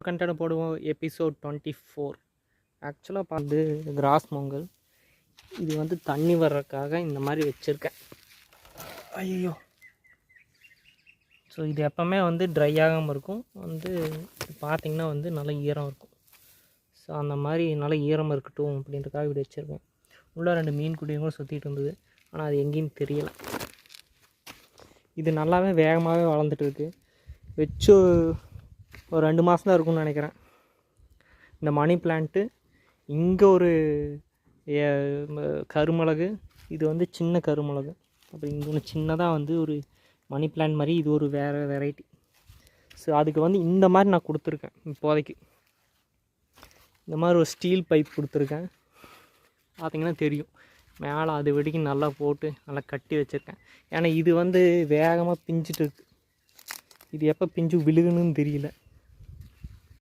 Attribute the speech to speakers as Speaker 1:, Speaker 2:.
Speaker 1: Content போடுவோம். Episode 24. ஆக்சுவலாக பார்த்து கிராஸ் மொங்கல் இது வந்து தண்ணி வர்றதுக்காக இந்த மாதிரி வச்சுருக்கேன். ஐயோ, ஸோ இது எப்போவுமே வந்து ட்ரை ஆகாமல் இருக்கும். வந்து பார்த்திங்கன்னா வந்து நல்லா ஈரம் இருக்கும். ஸோ அந்த மாதிரி நல்லா ஈரமாக இருக்கட்டும் அப்படின்றதுக்காக இப்படி வச்சுருக்கேன். உள்ளே 2 மீன் குட்டியும் கூட சுற்றிட்டு இருந்தது, ஆனால் அது எங்கேயும் தெரியலை. இது நல்லாவே வேகமாகவே வளர்ந்துட்டு இருக்குது. வச்சு ஒரு 2 மாதம் தான் இருக்கும்னு நினைக்கிறேன். இந்த மணி பிளான்ட்டு இங்கே ஒரு கருமிளகு, இது வந்து சின்ன கருமிளகு, அப்புறம் இங்கே ஒன்று சின்னதாக வந்து ஒரு மணி பிளான்ட் மாதிரி, இது ஒரு வேறு வெரைட்டி. ஸோ அதுக்கு வந்து இந்த மாதிரி நான் கொடுத்துருக்கேன். இப்போதைக்கு இந்த மாதிரி ஒரு ஸ்டீல் பைப் கொடுத்துருக்கேன். பார்த்திங்கன்னா தெரியும், மேலே அது வெடிக்கு நல்லா போட்டு நல்லா கட்டி வச்சுருக்கேன். ஏன்னா இது வந்து வேகமாக பிஞ்சிட்டு இருக்குது. இது எப்போ பிஞ்சு விழுகுன்னு தெரியல.